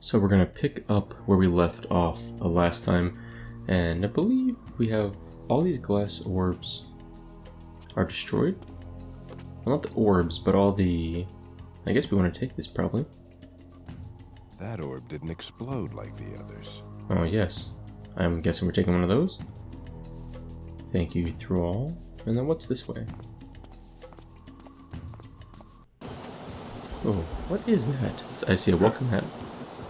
So we're gonna pick up where we left off last time, and I believe we have all these glass orbs are destroyed. Well, not the orbs, but all the... I guess we want to take this probably. That orb didn't explode like the others. Oh yes, I'm guessing we're taking one of those. Thank you, Thrall. And then what's this way? Oh, what is that? I see a welcome hat.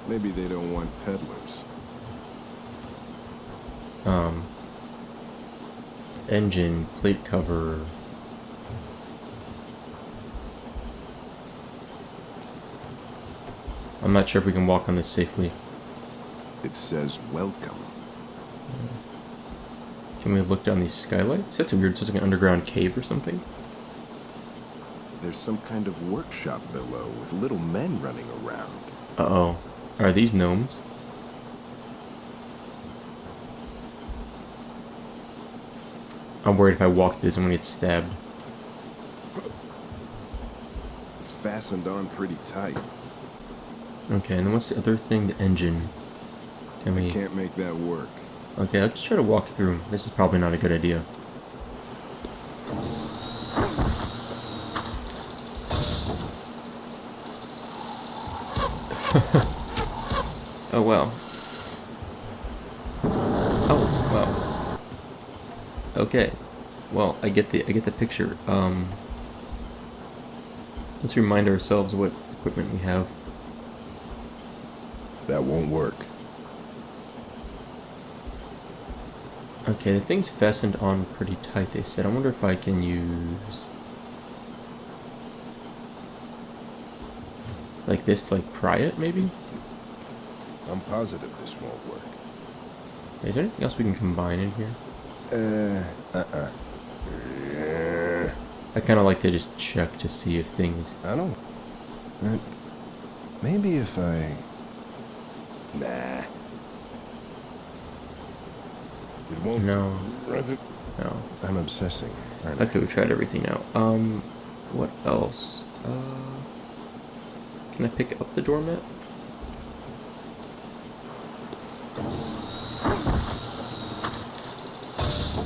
Maybe they don't want peddlers. Engine, plate cover. I'm not sure if we can walk on this safely. It says welcome. Can we look down these skylights? That's weird. So it's like an underground cave or something. There's some kind of workshop below with little men running around. Uh-oh. Are these gnomes? I'm worried if I walk through this, I'm gonna get stabbed. It's fastened on pretty tight. Okay, and then what's the other thing? The engine. Can we... Can't make that work. Okay, let's try to walk through. This is probably not a good idea. Oh wow. Oh wow. Okay. Well, I get the picture. Let's remind ourselves what equipment we have. That won't work. Okay, the thing's fastened on pretty tight, they said. I wonder if I can use... like this to like pry it, maybe? I'm positive this won't work. Wait, is there anything else we can combine in here? I kind of like to just check to see if things... I don't... maybe if I... Nah. It won't... No. Runs it? No. I'm obsessing, aren't I? Okay, we tried everything now. What else? Can I pick up the doormat?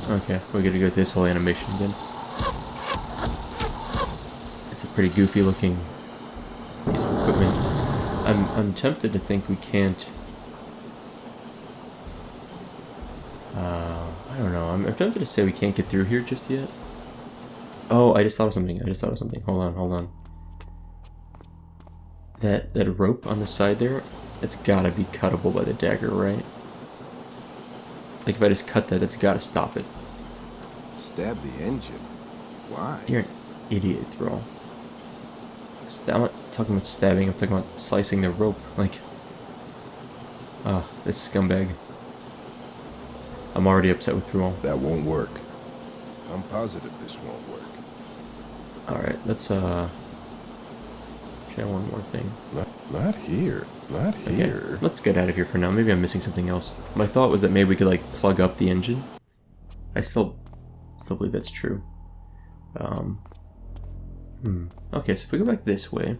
Okay, we're gonna go through this whole animation again. It's a pretty goofy looking piece of equipment. I'm tempted to think we can't... I don't know. I'm tempted to say we can't get through here just yet. Oh, I just thought of something. Hold on. That rope on the side there, it's gotta be cuttable by the dagger, right? Like if I just cut that, it's gotta stop it. Stab the engine? Why? You're an idiot, Thrall. I'm not talking about stabbing, I'm talking about slicing the rope. Like, this scumbag. I'm already upset with Thrall. That won't work. I'm positive this won't work. Alright, let's try one more thing. Not here. Not here. Okay, let's get out of here for now. Maybe I'm missing something else. My thought was that maybe we could like plug up the engine. I still believe that's true. Okay, so if we go back this way,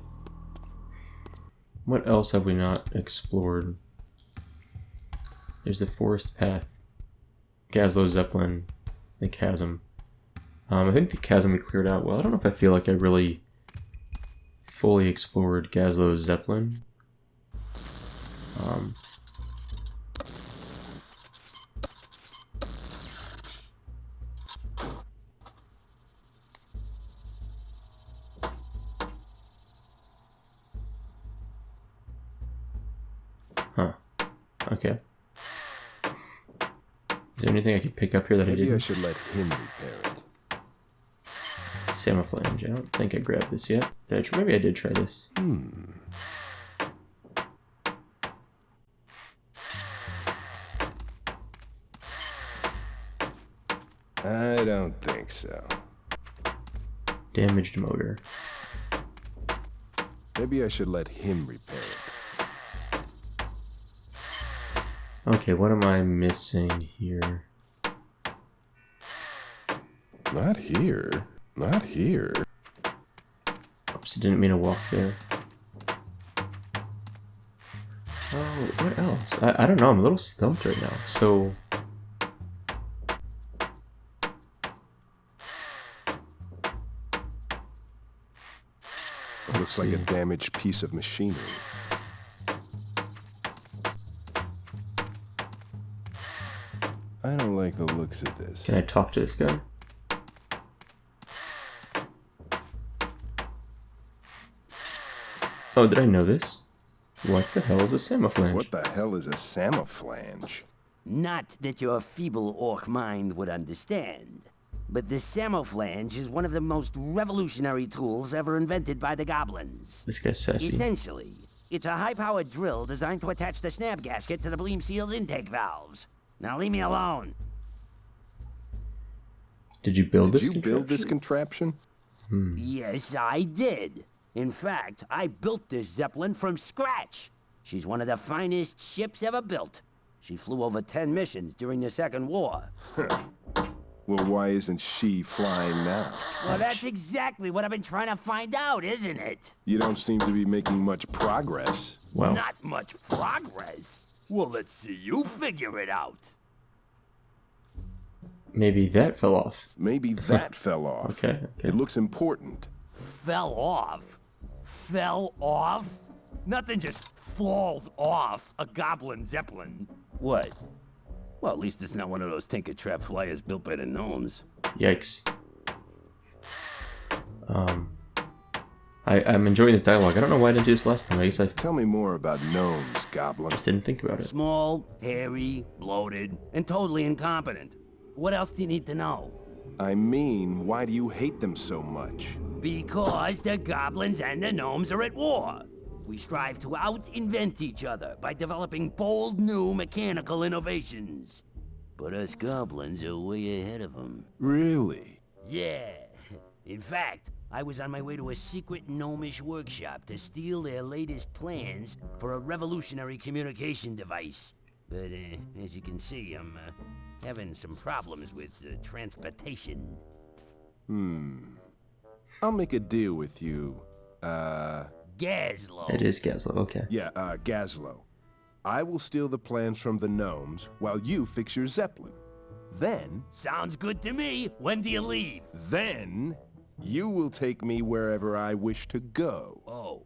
what else have we not explored? There's the forest path, Gazlowe Zeppelin, the chasm. I think the chasm we cleared out well. I don't know if I feel like I really fully explored Gazlowe Zeppelin. Huh. Okay. Is there anything I could pick up here that I Maybe didn't? I should let him repair it. Samoflange. I don't think I grabbed this yet. Did I try? Maybe I did try this. I don't think so. Damaged motor. Maybe I should let him repair it. Okay, what am I missing here? Not here. Not here. Oops, didn't mean to walk there. Oh, what else? I don't know. I'm a little stumped right now. So, Looks like a damaged piece of machinery. I don't like the looks of this. can I talk to this guy? Oh, did I know this? What the hell is a samoflange? What the hell is a samoflange? Not that your feeble orc mind would understand, but the samoflange is one of the most revolutionary tools ever invented by the goblins. This guy's sassy. Essentially, it's a high-powered drill designed to attach the snap gasket to the Bleem Seal's intake valves. Now leave me alone. Did you build Did this? you build this contraption? Yes, I did. In fact, I built this Zeppelin from scratch. She's one of the finest ships ever built. She flew over 10 missions during the Second War. Well, why isn't she flying now? Well, that's exactly what I've been trying to find out, isn't it? You don't seem to be making much progress. Wow. Not much progress. Well, let's see you figure it out. Maybe that fell off. Maybe that fell off. Okay. It looks important. Fell off? Fell off? Nothing just falls off a goblin Zeppelin. What? Well, at least it's not one of those Tinker Trap flyers built by the gnomes. Yikes. I'm enjoying this dialogue. I don't know why I didn't do this last time. I guess I Tell me more about gnomes, Goblin. just didn't think about it. Small, hairy, bloated, and totally incompetent. What else do you need to know? I mean, why do you hate them so much? Because the goblins and the gnomes are at war. We strive to out-invent each other by developing bold new mechanical innovations. But us goblins are way ahead of them. Really? Yeah. In fact, I was on my way to a secret gnomish workshop to steal their latest plans for a revolutionary communication device. But as you can see, I'm having some problems with transportation. I'll make a deal with you. Gazlo. It is Gaslow. Okay. Yeah, Gazlo. I will steal the plans from the gnomes while you fix your Zeppelin. Then, Sounds good to me. When do you leave? then, you will take me wherever I wish to go. Oh.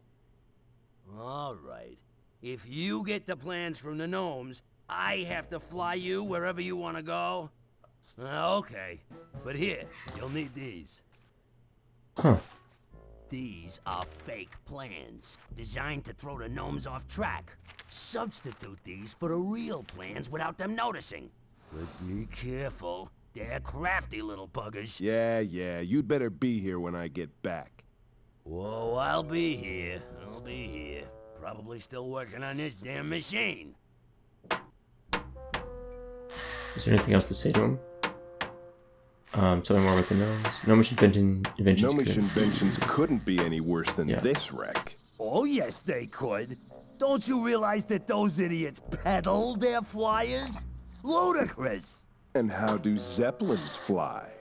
All right. If you get the plans from the gnomes, I have to fly you wherever you want to go? Okay. But here, you'll need these. Huh. These are fake plans, designed to throw the gnomes off track. Substitute these for the real plans without them noticing. But be careful. They're crafty little buggers. Yeah, you'd better be here when I get back. Whoa, I'll be here. I'll be here. Probably still working on this damn machine. Is there anything else to say to him? Tell me more about the gnomes. Gnomish inventions. Gnomish inventions couldn't be any worse than Yeah. this wreck. Oh, yes, they could. Don't you realize that those idiots peddle their flyers? Ludicrous. And how do Zeppelins fly?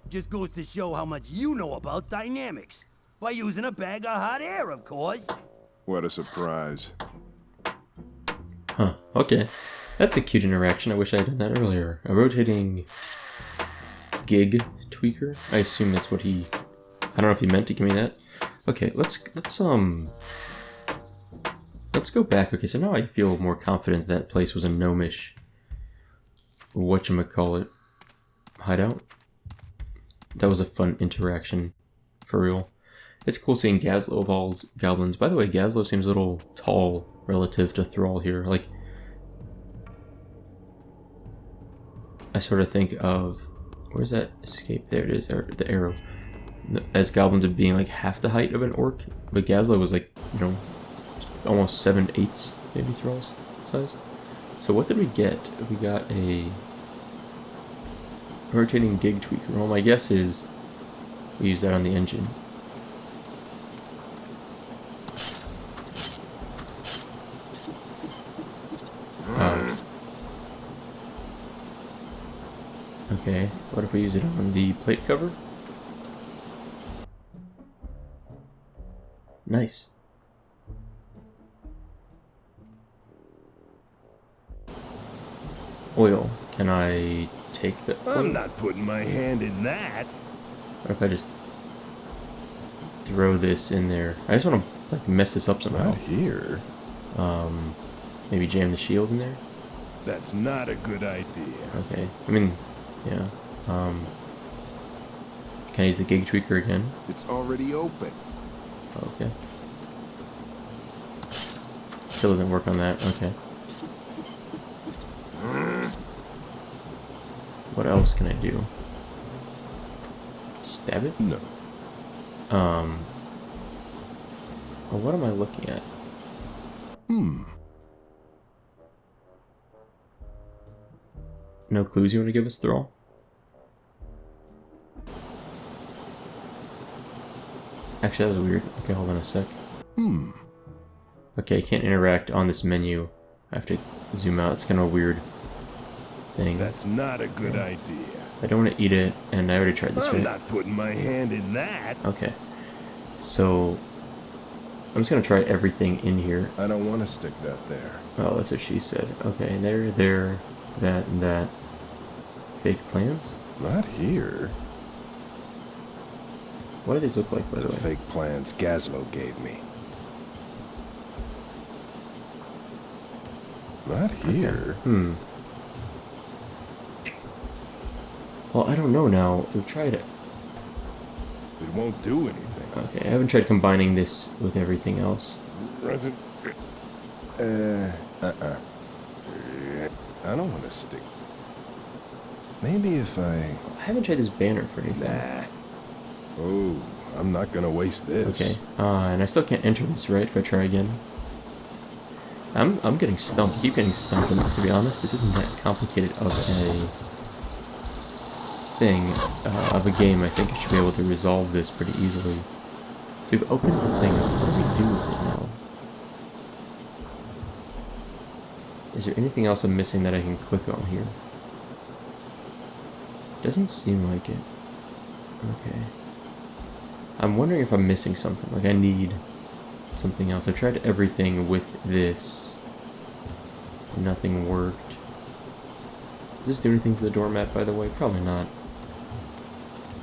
Just goes to show how much you know about dynamics. By using a bag of hot air, of course. What a surprise. Huh. Okay. That's a cute interaction. I wish I had done that earlier. A rotating gig tweaker. I assume that's what he. I don't know if he meant to give me that. Okay. Let's go back. Okay. So now I feel more confident that place was a gnomish. Whatchamacallit hideout. That was a fun interaction, for real. It's cool seeing Gazlow of all goblins. By the way, Gazlow seems a little tall relative to Thrall here. Like, I sort of think of, where's that escape? There it is, the arrow. As goblins of being like half the height of an orc, but Gazlow was like, almost 7/8, maybe Thrall's size. So what did we get? We got a rotating gig tweaker. Well, my guess is we use that on the engine. Okay, what if we use it on the plate cover? oil. Can I take the oil? I'm not putting my hand in that. What if I just throw this in there? I just want to like mess this up somehow. Not here. Maybe jam the shield in there. That's not a good idea. Okay. I mean, yeah. Can I use the gig tweaker again? It's already open. Okay. Still doesn't work on that. Okay. What else can I do? Stab it? No. Well, what am I looking at? No clues you want to give us, Thrall? Actually, that was weird. Okay, hold on a sec. Okay, I can't interact on this menu. I have to zoom out. It's kind of a weird thing. That's not a good idea. I don't want to eat it, and I already tried this. I'm Right? not putting my hand in that. Okay. So, I'm just going to try everything in here. I don't want to stick that there. Oh, that's what she said. Okay, there, that, and that. Fake plans? Not here. What do these look like, by the The way? fake plans Gazlo gave me. Not here. Well, I don't know now. We've tried it. It won't do anything. Okay, I haven't tried combining this with everything else. I don't want to stick. Maybe if I... I haven't tried this banner for anything. Nah. Oh, I'm not gonna waste this. Okay, and I still can't enter this, right? If I try again. I'm getting stumped. I keep getting stumped, and to be honest, this isn't that complicated of a thing, of a game. I think I should be able to resolve this pretty easily. So we've opened the thing up. What do we do with it now? Is there anything else I'm missing that I can click on here? Doesn't seem like it. Okay. I'm wondering if I'm missing something. Like, I need something else. I've tried everything with this. Nothing worked. Does this do anything to the doormat, by the way? Probably not.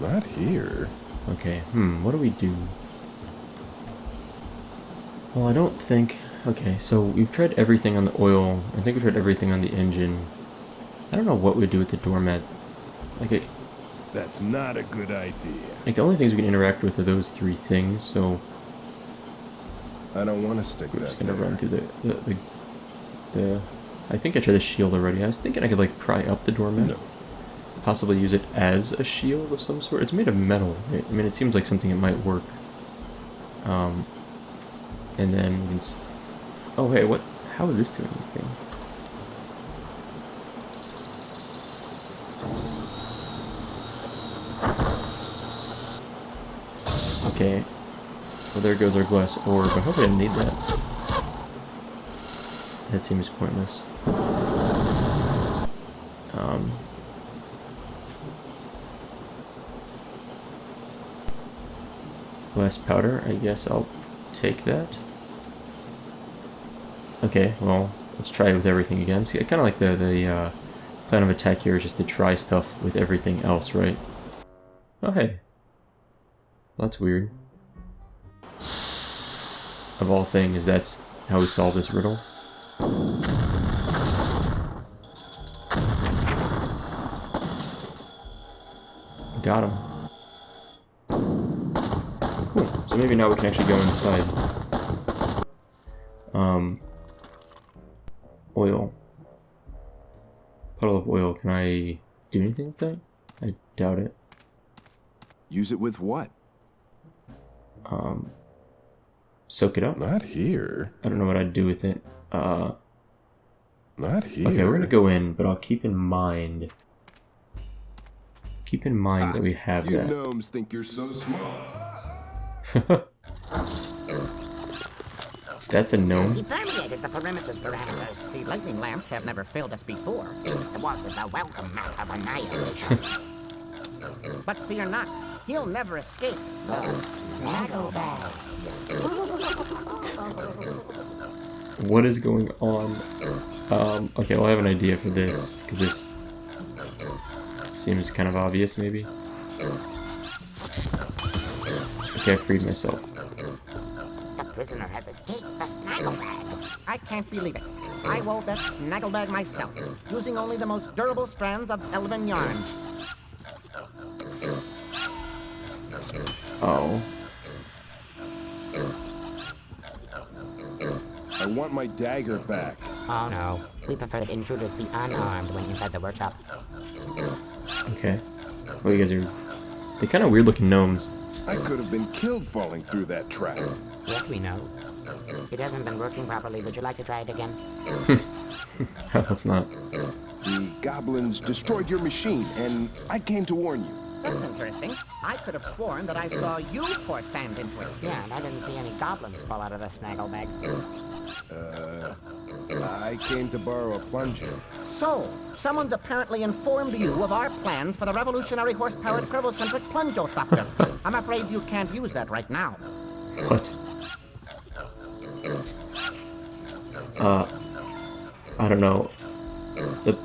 Not here. Okay, what do we do? Well, I don't think... Okay, so we've tried everything on the oil. I think we've tried everything on the engine. I don't know what we'd do with the doormat. Like, That's not a good idea. like, the only things we can interact with are those three things, so I don't want to stick we're that just gonna there. run through the... I think I tried the shield already. I was thinking I could, like, pry up the doormat. No. Possibly use it as a shield of some sort. It's made of metal. I mean, it seems like something that might work. And then we can... Oh, hey, what? How is this doing anything? Okay. Well, there goes our glass orb. I hope I didn't need that. That seems pointless. Glass powder, I guess I'll take that. Okay, well, let's try it with everything again. See, kind of like the plan of attack here is just to try stuff with everything else, right? Oh, hey. That's weird. Of all things, that's how we solve this riddle. Got him. Cool. So maybe now we can actually go inside. Oil. Puddle of oil. Can I do anything with that? I doubt it. Use it with what? Soak it up? Not here. I don't know what I'd do with it. Not here. Okay, we're gonna go in, but I'll keep in mind... Keep in mind that we have You that. gnomes think you're so smart. That's a gnome. He permeated the perimeter's parameters. The lightning lamps have never failed us before. This was the welcome mat of annihilation. But fear not, he'll never escape. The Snaggle Bag. What is going on? Okay, well I have an idea for this, because this seems kind of obvious, maybe. Okay, I freed myself. The prisoner has escaped the snaggle bag. I can't believe it. I wove that snaggle bag myself, using only the most durable strands of elven yarn. Oh. I want my dagger back. Oh no. We prefer that intruders be unarmed when inside the workshop. Okay. Well, you guys are... They're kind of weird looking gnomes. I could have been killed falling through that trap. Yes, we know. It hasn't been working properly. Would you like to try it again? Let's not. The goblins destroyed your machine, and I came to warn you. That's interesting. I could have sworn that I saw you pour sand into it. Yeah, and I didn't see any goblins fall out of the snaggle bag. I came to borrow a plunger. So, someone's apparently informed you of our plans for the revolutionary horse-powered Kervocentric Plungiothopter. I'm afraid you can't use that right now. What? I don't know. The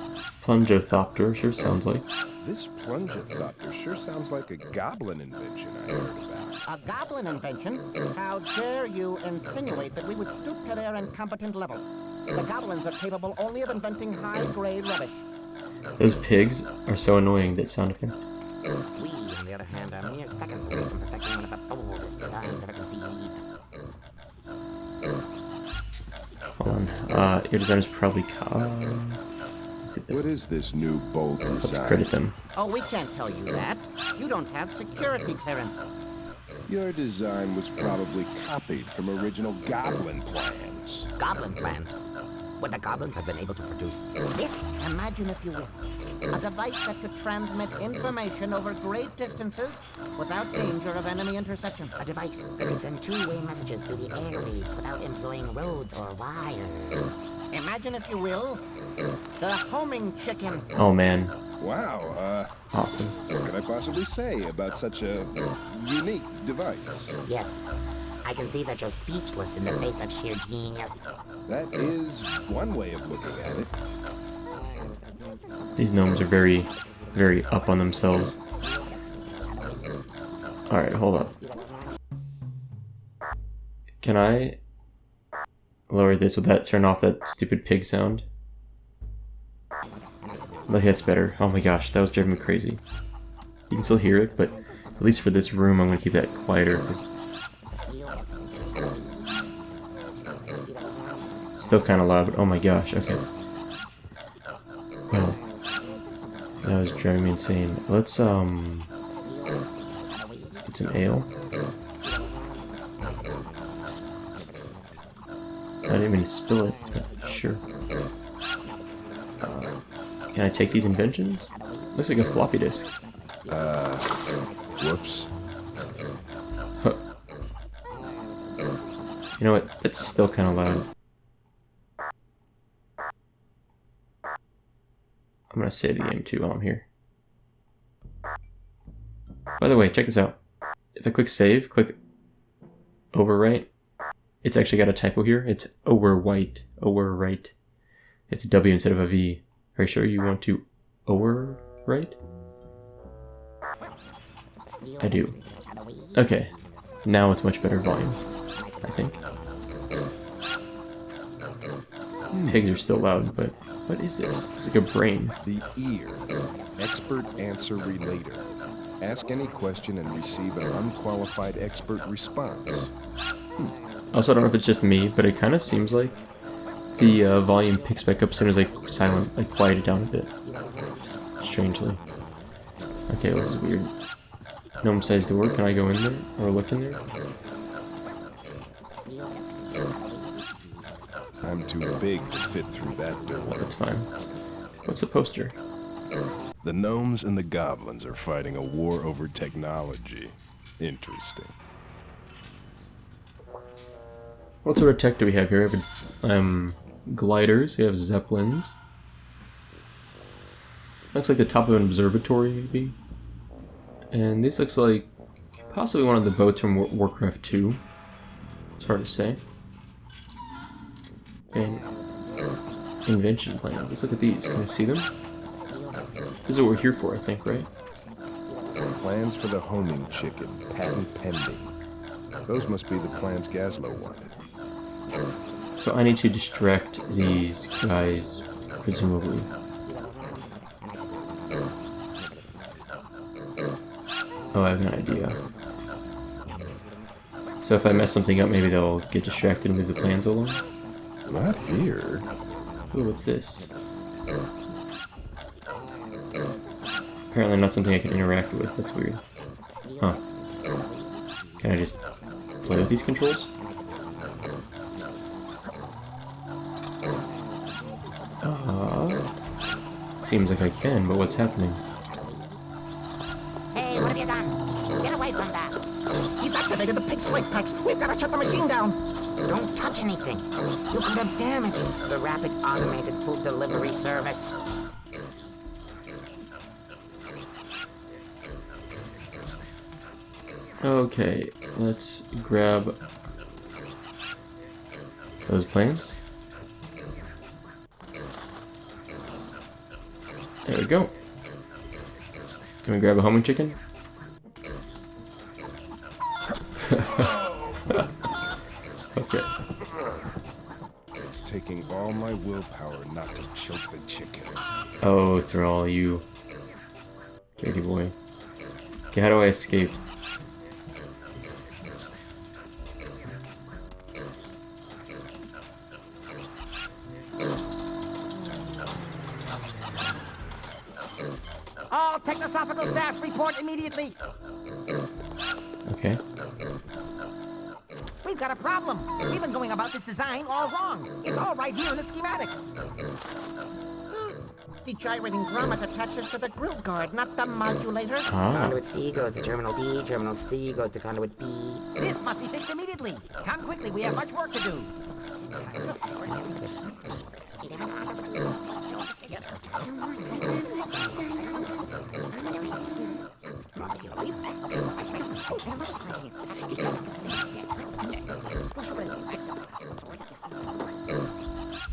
Plungiothopter sure sounds like. This Plungiothopter sure sounds like a goblin invention I heard about. A goblin invention? How dare you insinuate that we would stoop to their incompetent level? The goblins are capable only of inventing high-grade rubbish. Those pigs are so annoying, that sound effect. We, on the other hand, are mere seconds away from perfecting one of the boldest designs ever conceived. Hold on. Your design is probably... let's see this. What is this new bold Let's design? credit them. Oh, we can't tell you that. You don't have security clearance. Your design was probably copied from original goblin plans. Goblin plans. Would the goblins have been able to produce this? Imagine, if you will, a device that could transmit information over great distances without danger of enemy interception. A device that could send two-way messages through the airwaves without employing roads or wires. Imagine, if you will, the homing chicken. Oh man. Wow, Awesome. what could I possibly say about such a unique device? Yes, I can see that you're speechless in the face of sheer genius. That is one way of looking at it. These gnomes are very, very up on themselves. Alright, hold up. Can I lower this? Would that turn off that stupid pig sound? Like, that's better. Oh my gosh, that was driving me crazy. You can still hear it, but at least for this room, I'm gonna keep that quieter. 'Cause it's still kind of loud, but oh my gosh, okay. Well, that was driving me insane. Let's, get some ale. I didn't even spill it, but sure. Can I take these inventions? Looks like a floppy disk. Whoops. Huh. You know what? That's still kind of loud. I'm gonna save the game too while I'm here. By the way, check this out. If I click save, click overwrite, it's actually got a typo here. It's overwrite. It's a W instead of a V. Are you sure you want to overwrite? I do. Okay, now it's much better volume, I think. Pigs are still loud, but what is this? It's like a brain. The ear. Expert answer relator. Ask any question and receive an unqualified expert response. Also, I don't know if it's just me, but it kind of seems like the volume picks back up as soon as I quiet it down a bit. Strangely. Okay, well, this is weird. Gnome-sized door. Can I go in there or look in there? I'm too big to fit through that door. Oh, that's fine. What's the poster? The gnomes and the goblins are fighting a war over technology. Interesting. What sort of tech do we have here? We have gliders. We have zeppelins. Looks like the top of an observatory, maybe. And this looks like possibly one of the boats from Warcraft 2. It's hard to say. And invention plans. Let's look at these. Can I see them? This is what we're here for, I think, right? Plans for the homing chicken, patent pending. Those must be the plans Gazlowe wanted. So I need to distract these guys, presumably. Oh, I have an idea. So if I mess something up, maybe they'll get distracted and move the plans along? Not here. Ooh, what's this? Apparently not something I can interact with. That's weird. Huh. Can I just play with these controls? Seems like I can, but what's happening? Hey, what have you done? Get away from that. He's activated the pig's flight packs. We've got to shut the machine down. Don't touch anything. You could have damaged the rapid automated food delivery service. Okay, let's grab those plans. There we go. Can we grab a homing chicken? Okay. It's taking all my willpower not to choke the chicken. Oh, Thrall, you dirty boy. Okay, how do I escape? All technosophical staff report immediately. Okay. We've got a problem. We've been going about this design all wrong. It's all right here in the schematic. The gyrating grommet attaches to the grill guard, not the modulator. Conduit C goes to Terminal D, Terminal C goes to Conduit B. This must be fixed immediately. Come quickly, we have much work to do.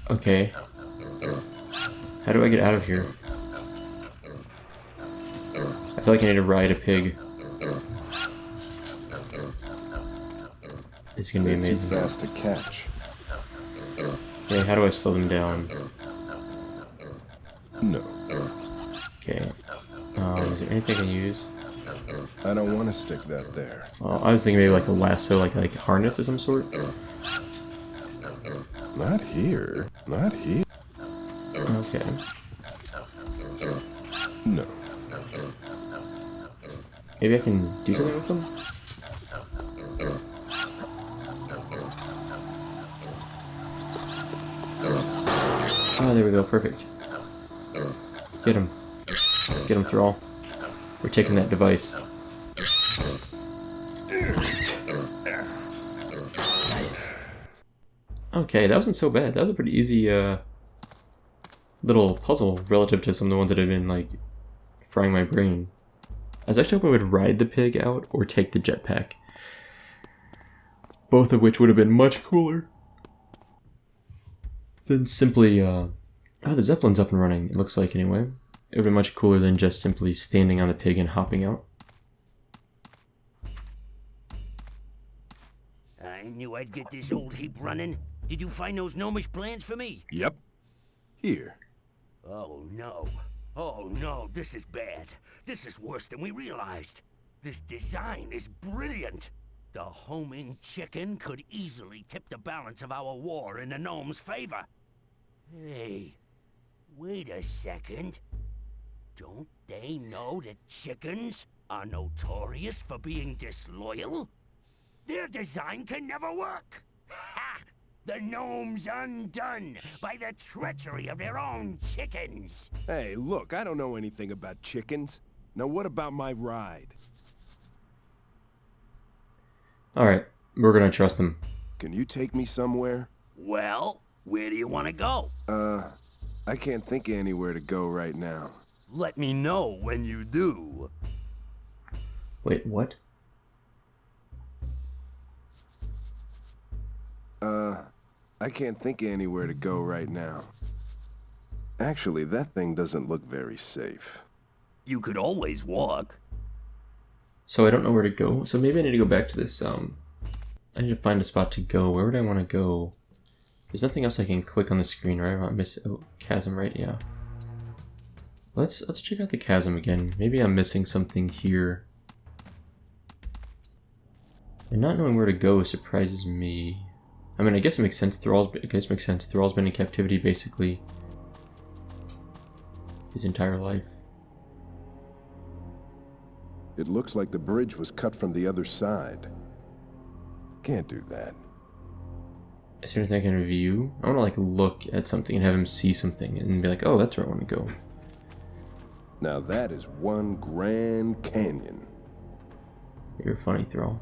Okay. How do I get out of here? I feel like I need to ride a pig. This is gonna be They're too amazing. fast to catch. Okay, how do I slow them down? No. Okay. Is there anything I can use? I don't want to stick that there. I was thinking maybe like a lasso, like a harness of some sort. Not here. Not here. Okay. No. Maybe I can do something with them? Oh, there we go. Perfect. Get him. Get him, Thrall. We're taking that device. Nice. Okay, that wasn't so bad. That was a pretty easy little puzzle relative to some of the ones that have been, like, frying my brain. I was actually hoping I would ride the pig out or take the jetpack. Both of which would have been much cooler than simply, oh, the Zeppelin's up and running, it looks like, anyway. It would be much cooler than just simply standing on the pig and hopping out. I knew I'd get this old heap running. Did you find those gnomish plans for me? Yep. Here. Oh no. Oh no, this is bad. This is worse than we realized. This design is brilliant. The homing chicken could easily tip the balance of our war in the gnomes' favor. Hey, wait a second. Don't they know that chickens are notorious for being disloyal? Their design can never work. Ha! The gnomes undone by the treachery of their own chickens. Hey, look, I don't know anything about chickens. Now what about my ride? Alright, we're gonna trust them. Can you take me somewhere? Well, where do you want to go? I can't think of anywhere to go right now. Let me know when you do. Wait, what? I can't think of anywhere to go right now. Actually, that thing doesn't look very safe. You could always walk. So I don't know where to go. So maybe I need to go back to this. I need to find a spot to go. Where would I want to go? There's nothing else I can click on the screen, right? I miss chasm, right? Yeah. Let's check out the chasm again. Maybe I'm missing something here. And not knowing where to go surprises me. I mean, I guess it makes sense. Thrall's been in captivity basically his entire life. It looks like the bridge was cut from the other side. Can't do that. Is there anything I can view? I want to like look at something and have him see something and be like, oh, that's where I want to go. Now that is one Grand Canyon. You're funny, Thrall.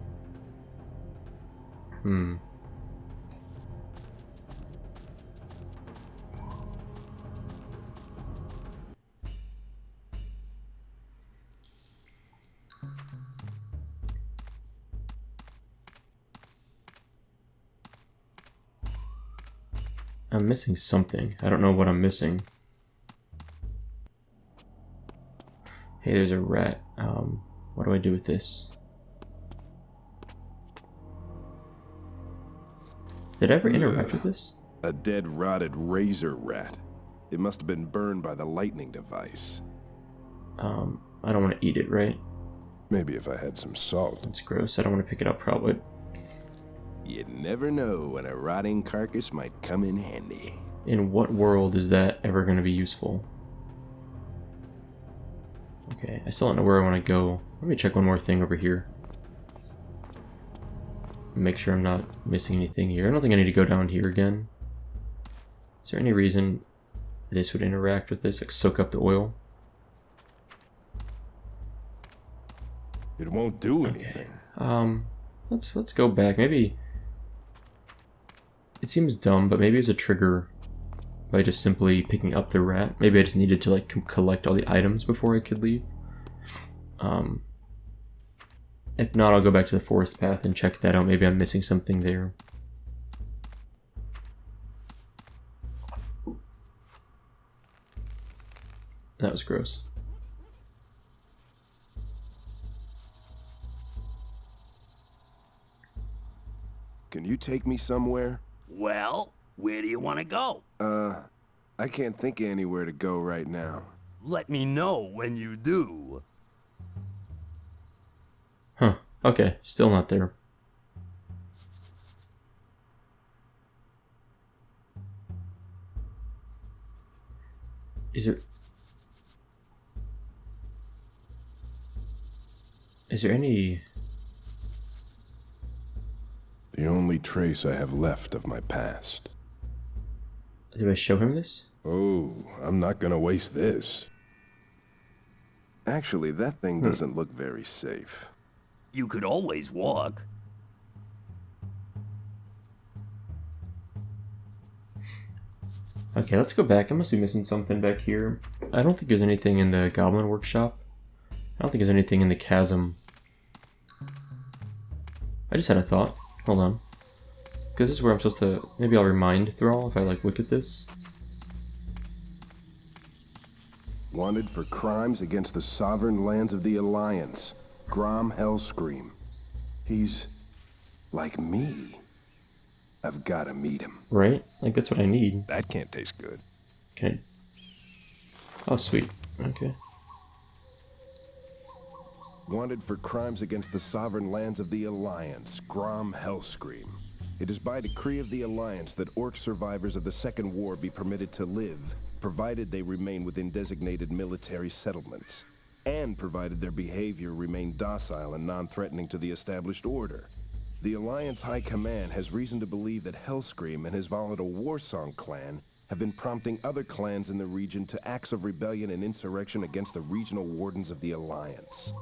I'm missing something. I don't know what I'm missing. Hey, there's a rat. What do I do with this? Did I ever interact with this? A dead, rotted razor rat. It must have been burned by the lightning device. I don't want to eat it, right? Maybe if I had some salt. That's gross. I don't want to pick it up, probably. You never know when a rotting carcass might come in handy. In what world is that ever going to be useful? Okay, I still don't know where I want to go. Let me check one more thing over here. Make sure I'm not missing anything here. I don't think I need to go down here again. Is there any reason this would interact with this? Like soak up the oil? It won't do anything. Let's go back. Maybe it seems dumb, but maybe it's a trigger by just simply picking up the rat. Maybe I just needed to like collect all the items before I could leave. If not, I'll go back to the forest path and check that out. Maybe I'm missing something there. That was gross. Can you take me somewhere? Well, where do you want to go? I can't think of anywhere to go right now. Let me know when you do. Huh. Okay, still not there. Is there any... The only trace I have left of my past. Did I show him this? Oh, I'm not gonna waste this. Actually, that thing doesn't look very safe. You could always walk. Okay, let's go back. I must be missing something back here. I don't think there's anything in the Goblin Workshop. I don't think there's anything in the Chasm. I just had a thought. Hold on. Because this is where I'm supposed to... Maybe I'll remind Thrall if I like look at this. Wanted for crimes against the sovereign lands of the Alliance. Grom Hellscream. He's... like me. I've gotta meet him. Right? Like, that's what I need. That can't taste good. Okay. Oh, sweet. Okay. Wanted for crimes against the sovereign lands of the Alliance. Grom Hellscream. It is by decree of the Alliance that orc survivors of the Second War be permitted to live, provided they remain within designated military settlements, and provided their behavior remain docile and non-threatening to the established order. The Alliance High Command has reason to believe that Hellscream and his volatile Warsong clan have been prompting other clans in the region to acts of rebellion and insurrection against the regional wardens of the Alliance.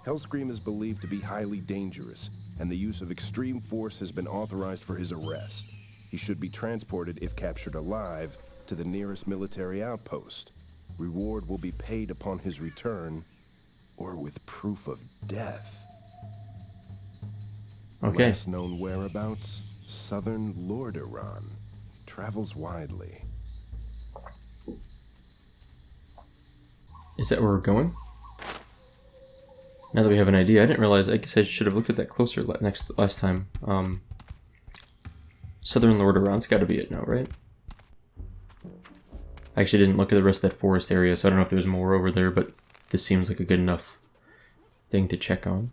Hellscream is believed to be highly dangerous, and the use of extreme force has been authorized for his arrest. He should be transported, if captured alive, to the nearest military outpost. Reward will be paid upon his return, or with proof of death. Okay. Last known whereabouts, Southern Lordaeron. Travels widely. Is that where we're going? Now that we have an idea, I didn't realize. I guess I should have looked at that closer last time. Southern Lordaeron's got to be it now, right? I actually didn't look at the rest of that forest area, so I don't know if there's more over there, but this seems like a good enough thing to check on.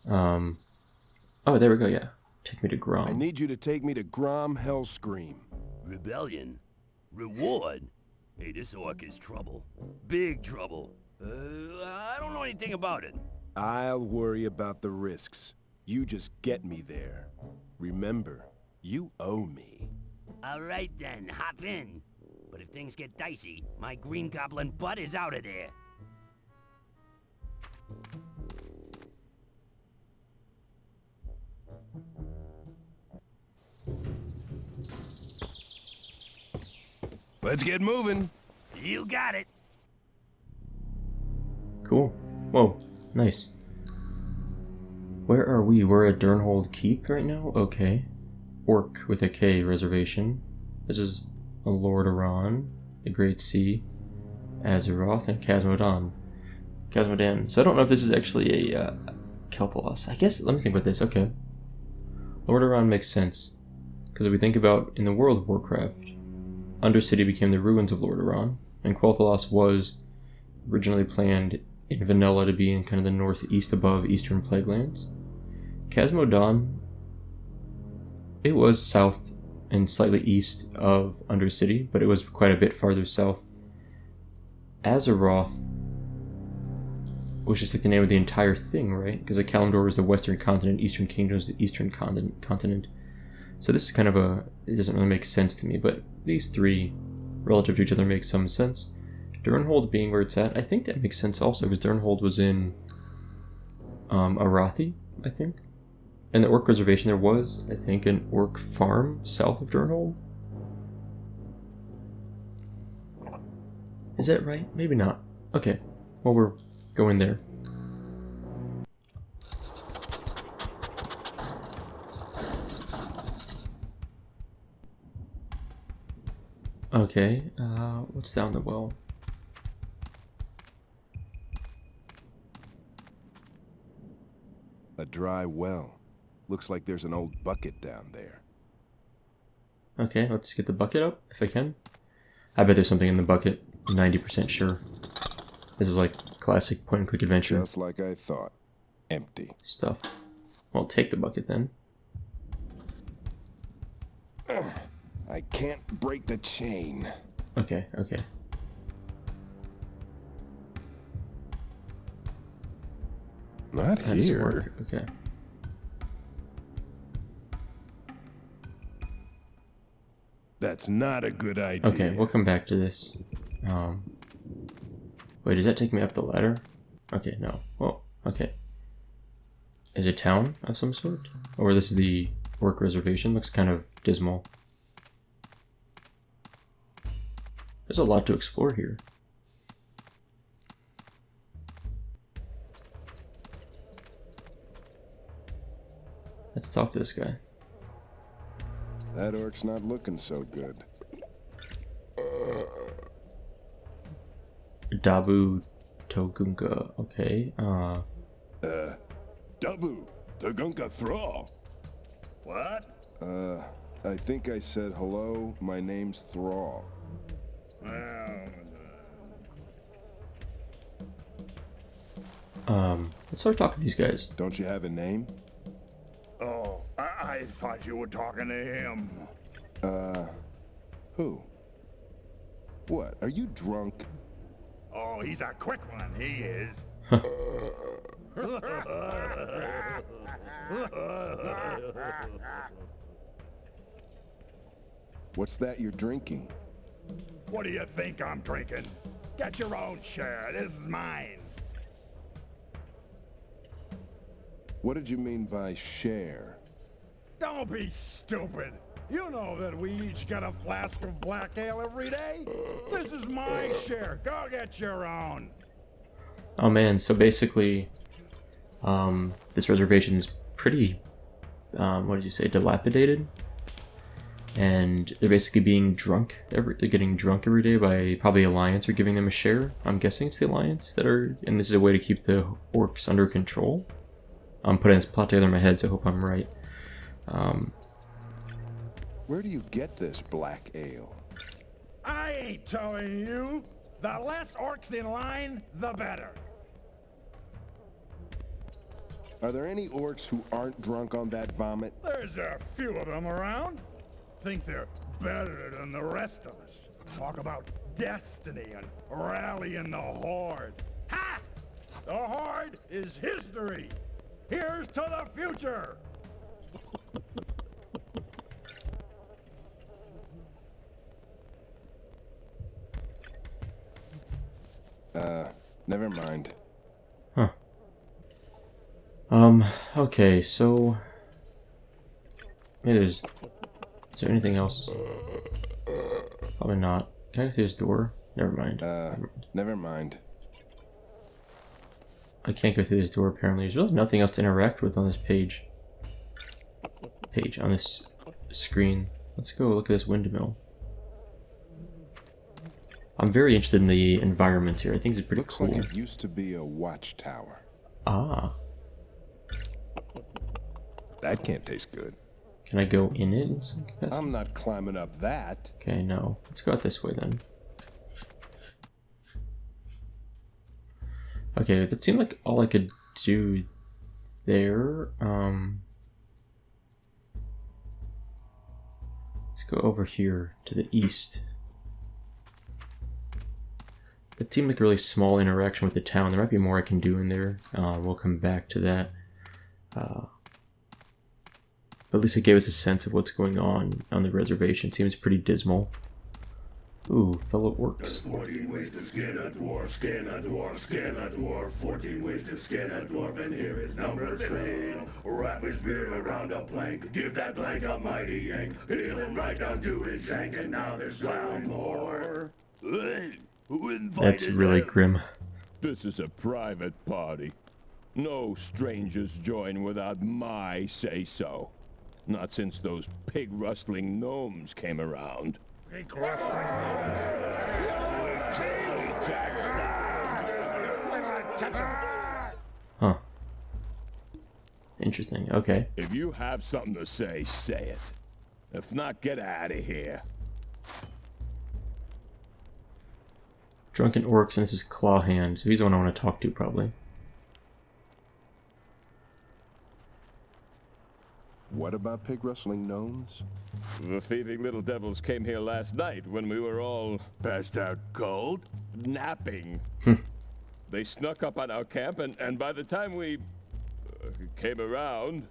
Oh, there we go, yeah. Take me to Grom. I need you to take me to Grom Hellscream. Rebellion? Reward? Hey, this orc is trouble. Big trouble. I don't know anything about it. I'll worry about the risks. You just get me there. Remember, you owe me. All right then, hop in. But if things get dicey, my green goblin butt is out of there. Let's get moving. You got it. Cool. Whoa, nice. Where are we? We're at Durnhold Keep right now? Okay. Orc with a K reservation. This is a Lordaeron, the Great Sea, Azeroth, and Khazmodan. So I don't know if this is actually a Kel'Thuzad. I guess, let me think about this. Okay. Lordaeron makes sense. Because if we think about in the world of Warcraft, Undercity became the ruins of Lordaeron, and Quel'Thalas was originally planned in vanilla to be in kind of the northeast above Eastern Plaguelands. Khazmodan, it was south and slightly east of Undercity, but it was quite a bit farther south. Azeroth was just like the name of the entire thing, right? Because like Kalimdor was the western continent, Eastern Kingdom was the eastern continent. So this is kind of it doesn't really make sense to me, but these three relative to each other make some sense. Durnhold being where it's at, I think that makes sense also, because Durnhold was in Arathi, I think. And the Orc Reservation, there was, I think, an Orc farm south of Durnhold. Is that right? Maybe not. Okay, well, we're going there. Okay, what's down the well? A dry well. Looks like there's an old bucket down there. Okay, let's get the bucket up, if I can. I bet there's something in the bucket. 90% sure. This is like classic point-and-click adventure Just like I thought. Empty. stuff. Well, take the bucket then. I can't break the chain. Okay, okay. Not How does it here. work? Okay. That's not a good idea. Okay, we'll come back to this. Wait, does that take me up the ladder? Okay, no. Oh, okay. Is it a town of some sort? Or this is the Orc Reservation? Looks kind of dismal. There's a lot to explore here. Let's talk to this guy. That orc's not looking so good. Dabu Togunga. Okay. Dabu, Tagunka Thrall. What? I think I said hello. My name's Thrall. Let's start talking to these guys. Don't you have a name? Oh, I thought you were talking to him. Who? What? Are you drunk? Oh, he's a quick one, he is. What's that you're drinking? What do you think I'm drinking? Get your own share. This is mine. What did you mean by share? Don't be stupid. You know that we each get a flask of black ale every day. This is my share. Go get your own. Oh man, so basically, this reservation is pretty, what did you say, dilapidated? and they're basically being drunk. They're getting drunk every day by probably Alliance or giving them a share. I'm guessing it's the Alliance that are, and this is a way to keep the orcs under control. I'm putting this plot together in my head, so I hope I'm right. Where do you get this black ale? I ain't telling you. The less orcs in line, the better. Are there any orcs who aren't drunk on that vomit? There's a few of them around. Think they're better than the rest of us. Talk about destiny and rallying the Horde. Ha! The Horde is history. Here's to the future. Never mind. Huh. Okay, so... Maybe is there anything else? Probably not. Can I go through this door? Never mind. Never mind. I can't go through this door apparently. There's really nothing else to interact with on this page. On this screen. Let's go look at this windmill. I'm very interested in the environment here. I think it's pretty Looks cool. like it used to be a watchtower. Ah. That can't taste good. Can I go in it in some capacity? I'm not climbing up that. Okay, no. Let's go out this way then. Okay, that seemed like all I could do there. Let's go over here to the east. It seemed like a really small interaction with the town. There might be more I can do in there. We'll come back to that. But at least it gave us a sense of what's going on the reservation. Seems pretty dismal. Ooh, fellow orcs. 14 ways to skin a dwarf, skin a dwarf, skin a dwarf. 14 ways to skin a dwarf, and here is number 7. Wrap his beard around a plank, give that plank a mighty yank. Peel him right down to his shank, and now there's 12 more. Hey, who invited That's really them? grim. This is a private party. No strangers join without my say-so. Not since those pig-rustling gnomes came around. Huh. Interesting. Okay. If you have something to say, say it. If not, get out of here. Drunken orcs, and this is Clawhand, so he's the one I want to talk to, probably. What about pig rustling gnomes? The thieving little devils came here last night when we were all passed out cold, napping. They snuck up on our camp, and by the time we came around,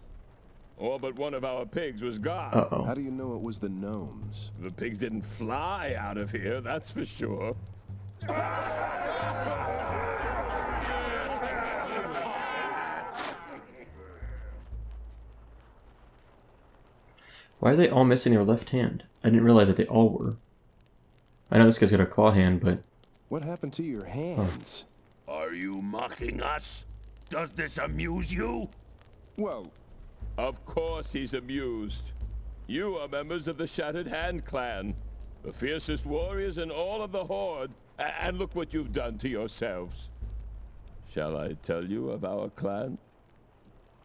all but one of our pigs was gone. Uh-oh. How do you know it was the gnomes? The pigs didn't fly out of here, that's for sure. Why are they all missing their left hand? I didn't realize that they all were. I know this guy's got a claw hand, but... What happened to your hands? Are you mocking us? Does this amuse you? Well, Of course he's amused. You are members of the Shattered Hand clan, the fiercest warriors in all of the Horde, and look what you've done to yourselves. Shall I tell you of our clan?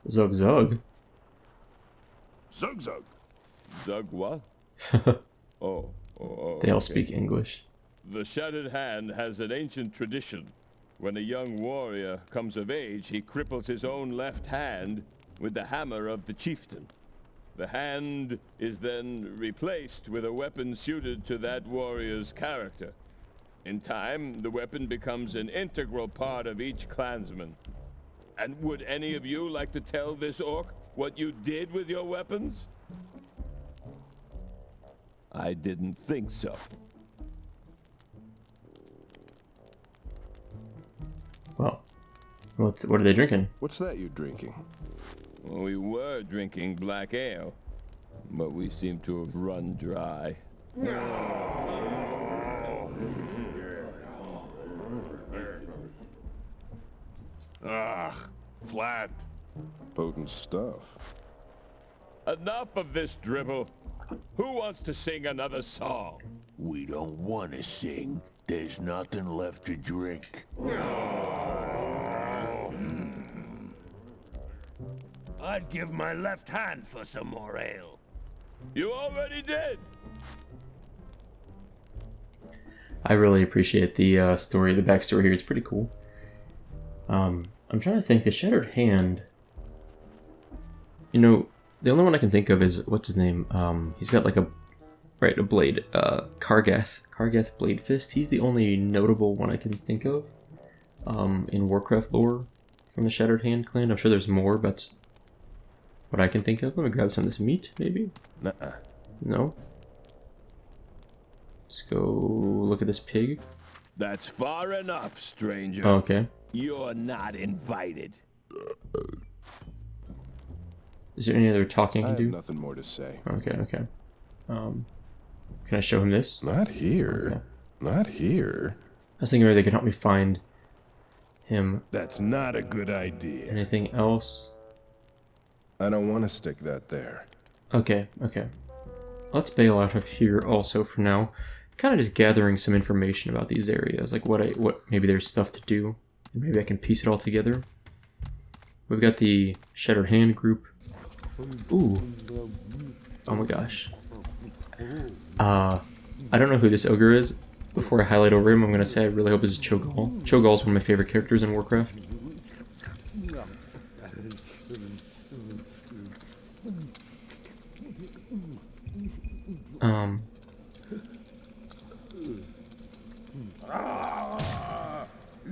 Zug Zug. Zug Zug. Zug what? Oh, They all okay. speak English. The Shattered Hand has an ancient tradition. When a young warrior comes of age, he cripples his own left hand with the hammer of the chieftain. The hand is then replaced with a weapon suited to that warrior's character. In time, the weapon becomes an integral part of each clansman. And would any of you like to tell this orc what you did with your weapons? I didn't think so. Well, what are they drinking? what's that you're drinking? We were drinking black ale, but we seem to have run dry. Ugh, flat. Potent stuff. Enough of this dribble. Who wants to sing another song? We don't want to sing. There's nothing left to drink. I'd give my left hand for some more ale. You already did. I really appreciate the story, the backstory here. It's pretty cool. I'm trying to think. The Shattered Hand. You know, the only one I can think of is what's his name. He's got like a blade. Kargath Blade Fist. He's the only notable one I can think of. In Warcraft lore from the Shattered Hand clan. I'm sure there's more, but that's what I can think of. Let me grab some of this meat, maybe. Nuh-uh. No. Let's go look at this pig. That's far enough, stranger. Oh, okay. You're not invited. Is there any other talking I I can have do? nothing more to say. Okay, okay. Can I show him this? Not here. Okay. Not here. I was thinking maybe they could help me find him. That's not a good idea. Anything else? I don't want to stick that there. Okay, okay. Let's bail out of here also for now. Kind of just gathering some information about these areas, like what maybe there's stuff to do, and maybe I can piece it all together. We've got the Shattered Hand group. Ooh. Oh my gosh. I don't know who this ogre is. Before I highlight over him, I'm gonna say I really hope this is Cho'Gall. Cho'Gall is one of my favorite characters in Warcraft.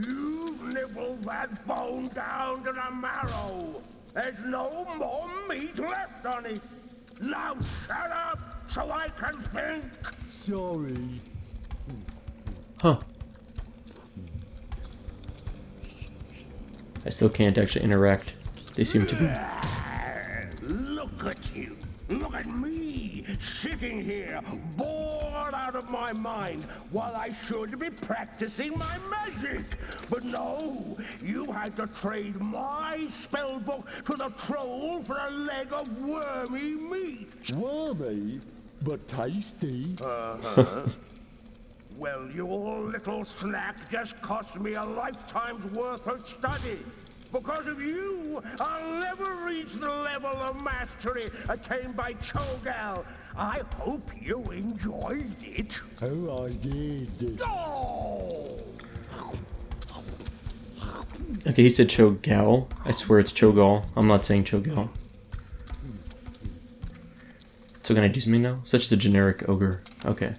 You've nibbled that bone down to the marrow. There's no more meat left on it. Now shut up so I can think. Sorry. Huh. I still can't actually interact. They seem to be. Look at you. Look at me, sitting here, bored out of my mind, while I should be practicing my magic. But no, you had to trade my spell book to the troll for a leg of wormy meat. Wormy, but tasty. Well, your little snack just cost me a lifetime's worth of study. Because of you, I'll never reach the level of mastery attained by Cho'Gall. I hope you enjoyed it. Oh, I did. Oh! Okay, he said Cho'Gall. I swear it's Cho'Gall. I'm not saying Cho'Gall. Still gonna do something now? Such as a generic ogre. Okay.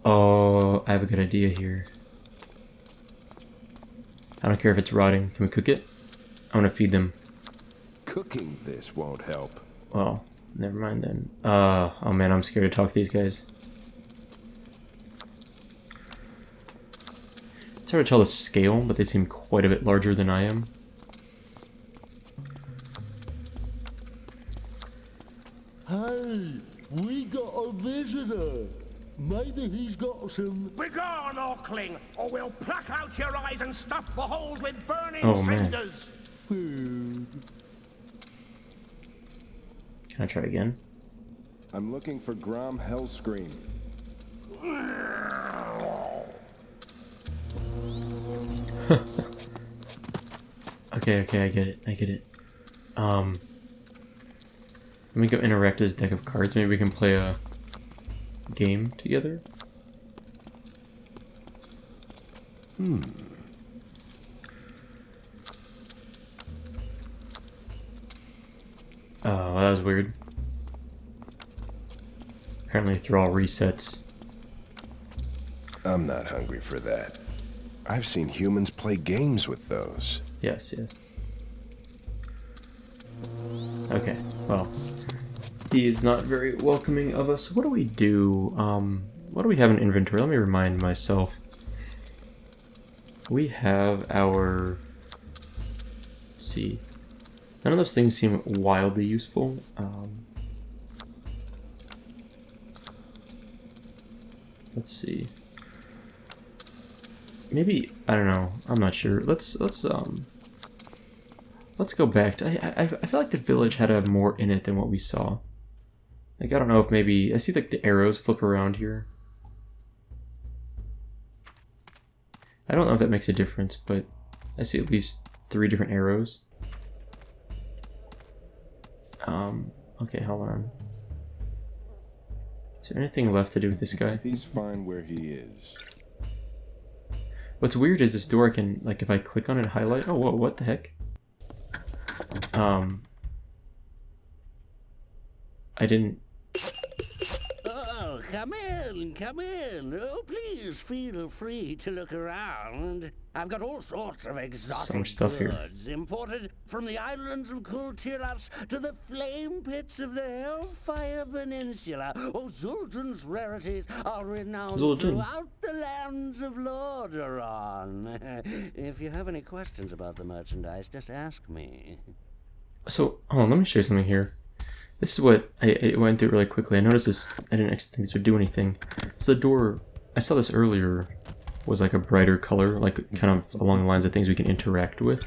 Oh, I have a good idea here. I don't care if it's rotting. Can we cook it? I want to feed them. Cooking this won't help. Well, never mind then. Oh man, I'm scared to talk to these guys. It's hard to tell the scale, but they seem quite a bit larger than I am. Hey, we got a visitor. Maybe he's got some... Begone, Orkling, or we'll pluck out your eyes and stuff the holes with burning Oh, man. cinders. food. Can I try again? I'm looking for Grom Hellscream. Okay, I get it. Let me go interact with this deck of cards. Maybe we can play a game together. Oh, that was weird. Apparently through all resets. I'm not hungry for that. I've seen humans play games with those. Yes. Okay, well. He is not very welcoming of us. What do we do? What do we have in inventory? Let me remind myself. We have our... Let's see. None of those things seem wildly useful. Let's see. Maybe, I don't know. I'm not sure. Let's go back to, I feel like the village had to have more in it than what we saw. Like, I don't know if maybe... I see, like, the arrows flip around here. I don't know if that makes a difference, but I see at least 3 different arrows. Okay, hold on. Is there anything left to do with this guy? He's fine where he is. What's weird is this door can, like, if I click on it, highlight... Oh, whoa, what the heck? I didn't... Oh, come in, come in. Oh, please feel free to look around. I've got all sorts of exotic stuff here. goods imported from the islands of Kultiras to the flame pits of the Hellfire Peninsula. Oh, Zul'jin's rarities are renowned throughout the lands of Lordaeron. If you have any questions about the merchandise, just ask me. So, hold on, let me show you something here. This is what I went through really quickly. I noticed this, I didn't think this would do anything. So the door, I saw this earlier, was like a brighter color, like kind of along the lines of things we can interact with.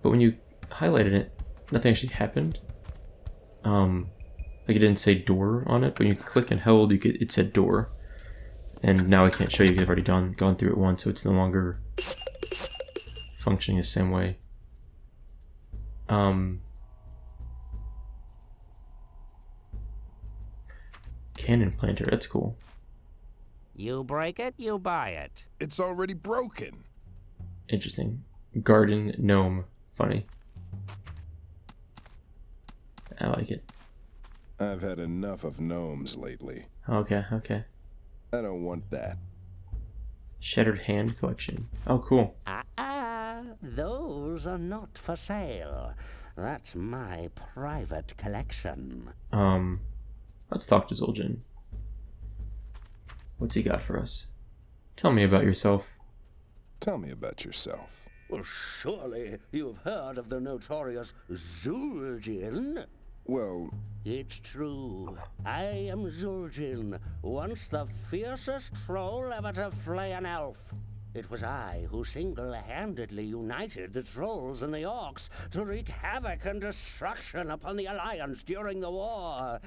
But when you highlighted it, nothing actually happened. Like it didn't say door on it, but when you click and held, it said door. And now I can't show you because I've already gone through it once, so it's no longer functioning the same way. Cannon planter, that's cool. You break it, you buy it. It's already broken. Interesting. Garden gnome, funny. I like it. I've had enough of gnomes lately. Okay, okay. I don't want that. Shattered hand collection. Oh, cool. Those are not for sale. That's my private collection. Let's talk to Zul'jin. What's he got for us? Tell me about yourself. Tell me about yourself. Well, surely you've heard of the notorious Zul'jin. Well, It's true. I am Zul'jin, once the fiercest troll ever to flay an elf. It was I who single-handedly united the trolls and the orcs to wreak havoc and destruction upon the Alliance during the war.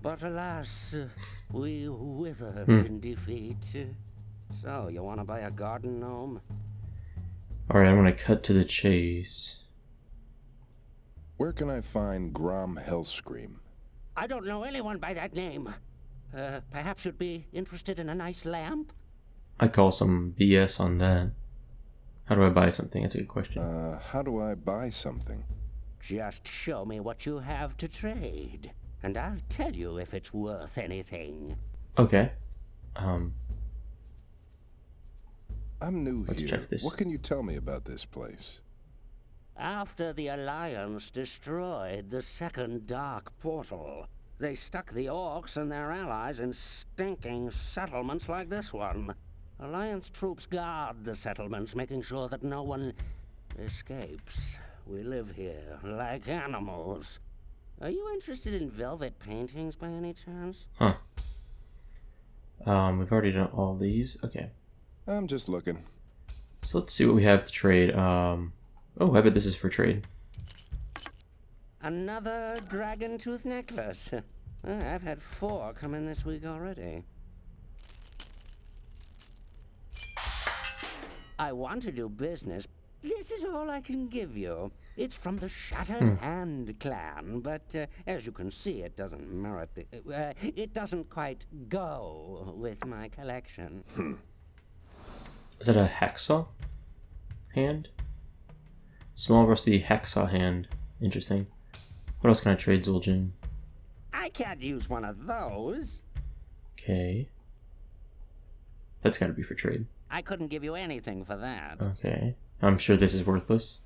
But alas, we withered in defeat. So, you want to buy a garden gnome? Alright, I'm gonna cut to the chase. where can I find Grom Hellscream? I don't know anyone by that name. Perhaps you'd be interested in a nice lamp? I call some BS on that. How do I buy something? That's a good question. How do I buy something? Just show me what you have to trade, and I'll tell you if it's worth anything. Okay. I'm new Let's here. check this. What can you tell me about this place? After the Alliance destroyed the second Dark Portal, they stuck the orcs and their allies in stinking settlements like this one. Alliance troops guard the settlements, making sure that no one escapes. We live here like animals. Are you interested in velvet paintings by any chance? Huh. We've already done all these. Okay. I'm just looking. So let's see what we have to trade. Oh, I bet this is for trade. Another dragon tooth necklace. I've had 4 come in this week already. I want to do business. This is all I can give you. It's from the Shattered Hand clan, but as you can see, it doesn't merit the... it doesn't quite go with my collection. Is that a hacksaw hand? Small rusty hacksaw hand. Interesting. What else can I trade, Zul'jin? I can't use one of those. Okay. That's gotta be for trade. I couldn't give you anything for that. Okay. I'm sure this is worthless.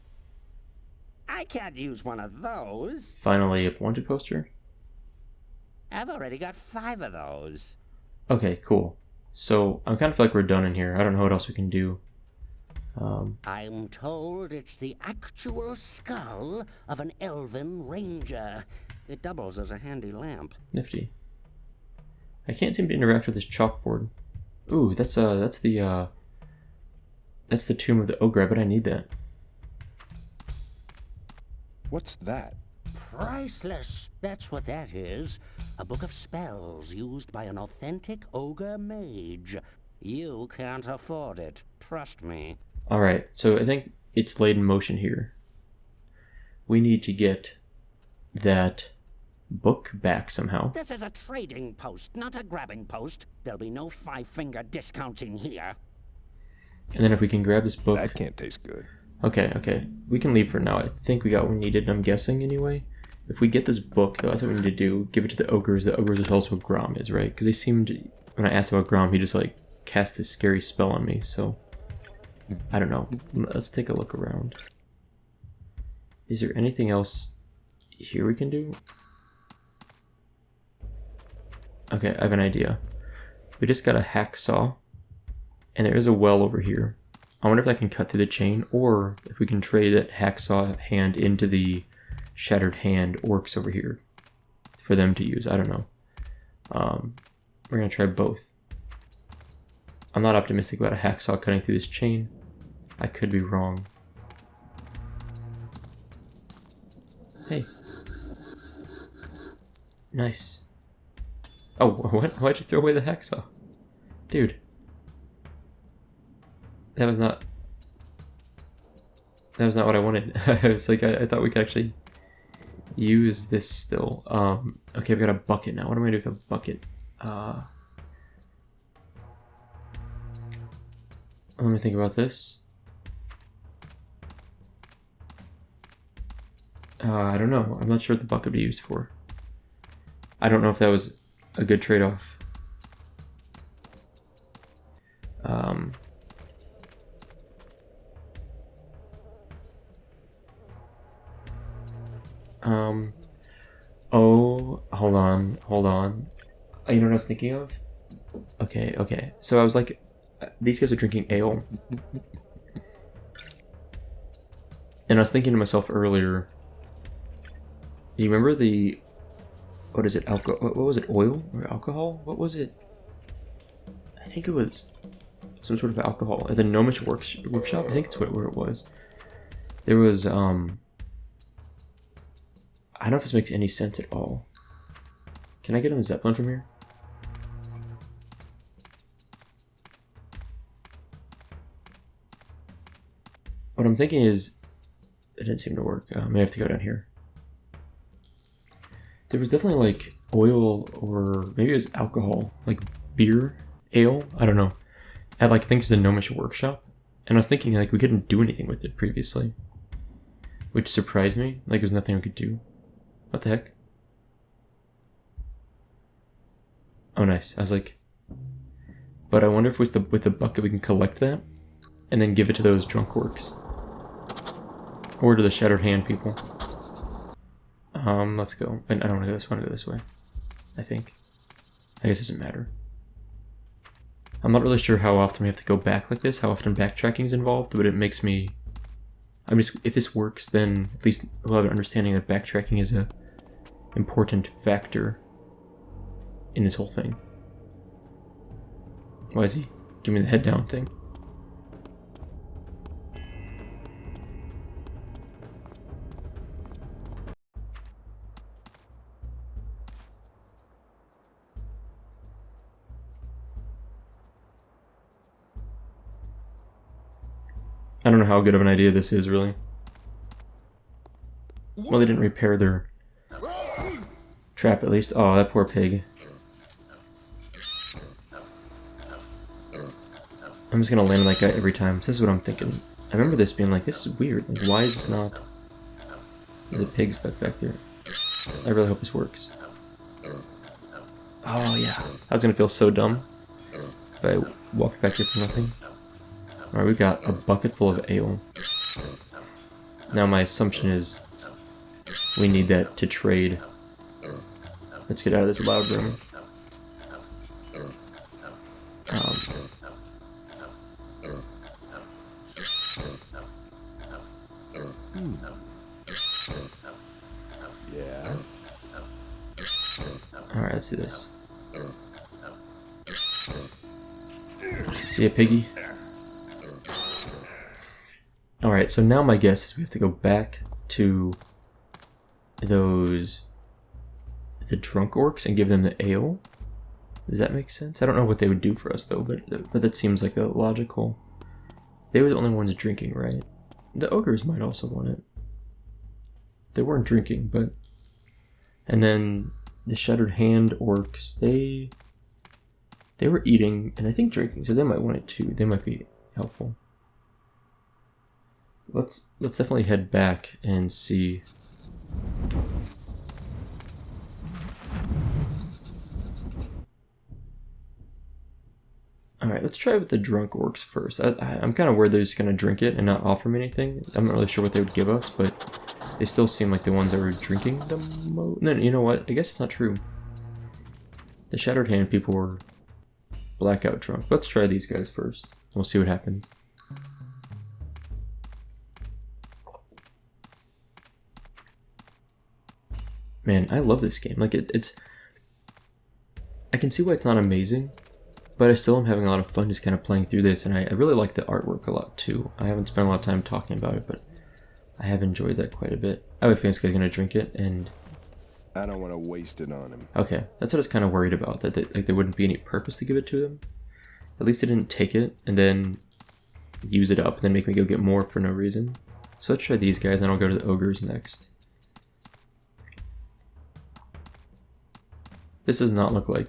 I can't use one of those. Finally, a wanted poster. I've already got 5 of those. Okay, cool. So, I kind of feel like we're done in here. I don't know what else we can do. I'm told it's the actual skull of an elven ranger. It doubles as a handy lamp. Nifty. I can't seem to interact with this chalkboard. Ooh, that's the Tomb of the Ogre, but I need that. What's that? Priceless. That's what that is. A book of spells used by an authentic ogre mage. You can't afford it. Trust me. Alright, so I think it's laid in motion here. We need to get that book back somehow. This is a trading post, not a grabbing post. There'll be no five-finger discounts in here. And then if we can grab this book... That can't taste good. Okay. We can leave for now. I think we got what we needed, I'm guessing, anyway. If we get this book, though, that's what we need to do. Give it to the ogres. The ogres is also what Grom is, right? Because they seemed... When I asked about Grom, he just, like, cast this scary spell on me, so... I don't know. Let's take a look around. Is there anything else here we can do? Okay, I have an idea. We just got a hacksaw, and there is a well over here. I wonder if I can cut through the chain, or if we can trade that hacksaw hand into the shattered hand orcs over here for them to use. I don't know. We're gonna try both. I'm not optimistic about a hacksaw cutting through this chain. I could be wrong. Hey. Nice. Oh, what? Why'd you throw away the hacksaw? Dude. That was not what I wanted. I was like, I thought we could actually use this still. Okay, I've got a bucket now. What am I gonna do with a bucket? Let me think about this. I don't know. I'm not sure what the bucket would be used for. I don't know if that was a good trade-off. Oh, hold on. You know what I was thinking of? Okay. So I was like, these guys are drinking ale. And I was thinking to myself earlier, you remember the, what is it, what was it, oil or alcohol? What was it? I think it was some sort of alcohol at the Gnomish workshop. I think it's where it was. There was, I don't know if this makes any sense at all. Can I get on the Zeppelin from here? What I'm thinking is, it didn't seem to work. I may have to go down here. There was definitely like oil, or maybe it was alcohol, like beer, ale, I don't know. At like, I think it's the Gnomish workshop. And I was thinking like we couldn't do anything with it previously. Which surprised me, like there's nothing we could do. What the heck? Oh nice, I was like, but I wonder if with the bucket we can collect that and then give it to those drunk orcs. Or to the Shattered Hand people. Let's go. I don't want to go this way, I want to go this way. I think. I guess it doesn't matter. I'm not really sure how often we have to go back like this, how often backtracking is involved, but it makes me... if this works, then at least we'll have an understanding that backtracking is a important factor in this whole thing. Why is he giving me the head down thing? I don't know how good of an idea this is, really. Well, they didn't repair their trap, at least. Oh, that poor pig. I'm just gonna land on that guy every time. So this is what I'm thinking. I remember this being like, this is weird. Like, why is this not... The pig stuck back there. I really hope this works. Oh, yeah. I was gonna feel so dumb if I walked back here for nothing. Alright, we got a bucket full of ale. Now my assumption is we need that to trade. Let's get out of this loud room. Yeah. Alright, let's do this. See a piggy? Alright, so now my guess is we have to go back to the drunk orcs and give them the ale. Does that make sense? I don't know what they would do for us though, but that seems like a logical. They were the only ones drinking, right? The ogres might also want it. They weren't drinking, but... And then the Shattered Hand orcs, they were eating and I think drinking, so they might want it too. They might be helpful. Let's definitely head back and see. Alright, let's try with the drunk orcs first. I'm kind of worried they're just going to drink it and not offer me anything. I'm not really sure what they would give us, but they still seem like the ones that were drinking the most. No, you know what? I guess it's not true. The Shattered Hand people were blackout drunk. Let's try these guys first. We'll see what happens. Man, I love this game. Like, it's... I can see why it's not amazing, but I still am having a lot of fun just kind of playing through this, and I really like the artwork a lot too. I haven't spent a lot of time talking about it, but I have enjoyed that quite a bit. I have a feeling this guy's gonna drink it, and... I don't want to waste it on him. Okay, that's what I was kind of worried about, that like there wouldn't be any purpose to give it to them. At least they didn't take it, and then use it up, and then make me go get more for no reason. So let's try these guys, and I'll go to the ogres next. This does not look like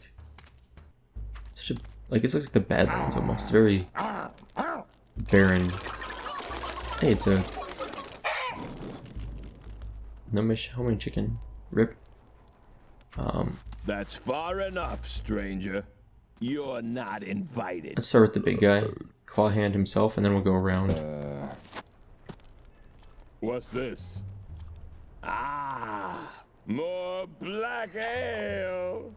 such a, like it looks like the Badlands almost. It's very barren. Hey, it's a homing chicken. Rip. That's far enough, stranger. You're not invited. Let's start with the big guy, Clawhand himself, and then we'll go around. What's this? Ah, more black ale.